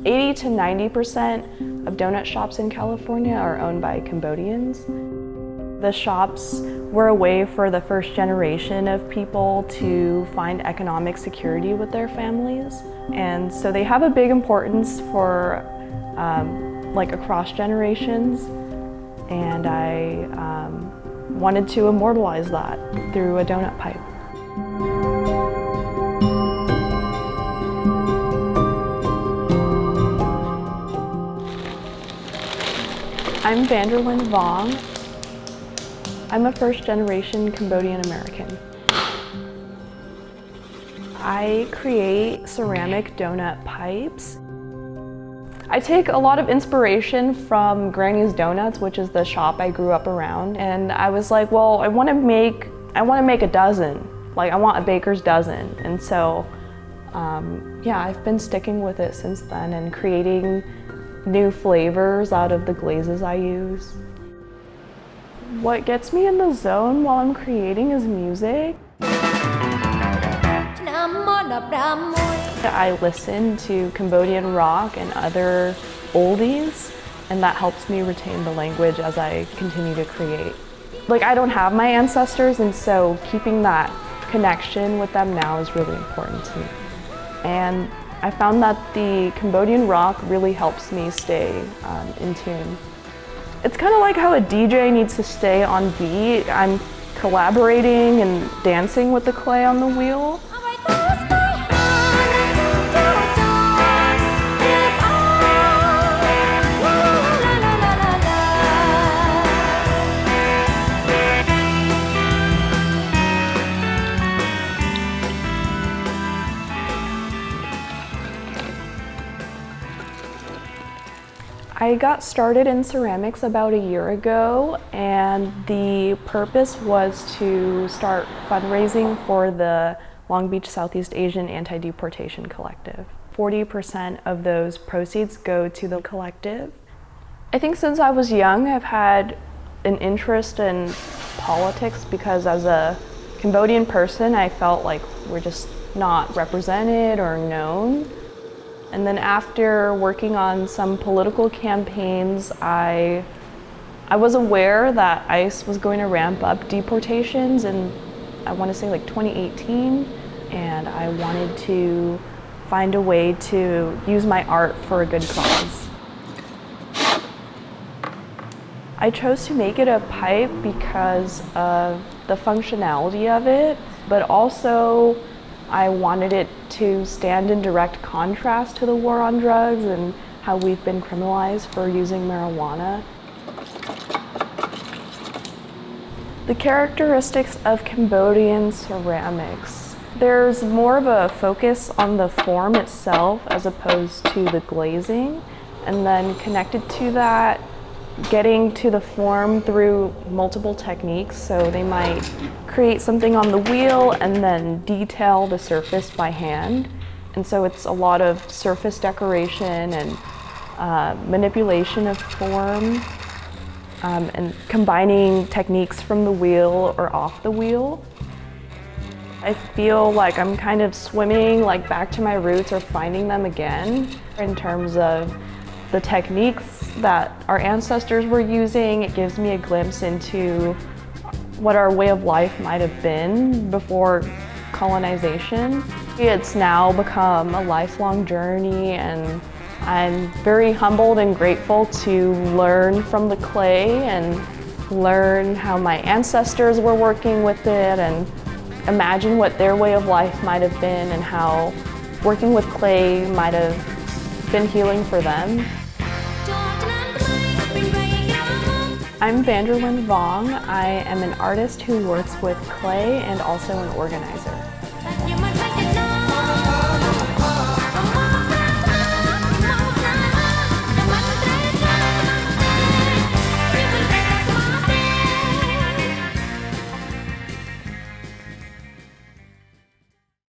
80 to 90% of donut shops in California are owned by Cambodians. The shops were a way for the first generation of people to find economic security with their families. And so they have a big importance for like across generations. And I wanted to immortalize that through a donut pipe. I'm Vanndearlyn Vong. I'm a first-generation Cambodian-American. I create ceramic donut pipes. I take a lot of inspiration from Granny's Donuts, which is the shop I grew up around, and I was like, well, I want to make a dozen. Like, I want a baker's dozen, and so yeah, I've been sticking with it since then and creating new flavors out of the glazes I use. What gets me in the zone while I'm creating is music. I listen to Cambodian rock and other oldies, and that helps me retain the language as I continue to create. Like, I don't have my ancestors, and so keeping that connection with them now is really important to me. And I found that the Cambodian rock really helps me stay in tune. It's kind of like how a DJ needs to stay on beat. I'm collaborating and dancing with the clay on the wheel. I got started in ceramics about a year ago, and the purpose was to start fundraising for the Long Beach Southeast Asian Anti-Deportation Collective. 40% of those proceeds go to the collective. I think since I was young, I've had an interest in politics because as a Cambodian person, I felt like we're just not represented or known. And then after working on some political campaigns, I was aware that ICE was going to ramp up deportations in, I want to say like 2018, and I wanted to find a way to use my art for a good cause. I chose to make it a pipe because of the functionality of it, but also I wanted it to stand in direct contrast to the war on drugs and how we've been criminalized for using marijuana. The characteristics of Cambodian ceramics. There's more of a focus on the form itself as opposed to the glazing, and then connected to that, getting to the form through multiple techniques. So they might create something on the wheel and then detail the surface by hand. And so it's a lot of surface decoration and manipulation of form and combining techniques from the wheel or off the wheel. I feel like I'm kind of swimming like back to my roots or finding them again in terms of the techniques that our ancestors were using. It gives me a glimpse into what our way of life might have been before colonization. It's now become a lifelong journey, and I'm very humbled and grateful to learn from the clay and learn how my ancestors were working with it and imagine what their way of life might have been and how working with clay might have been healing for them. I'm Vanndearlyn Vong. I am an artist who works with clay and also an organizer.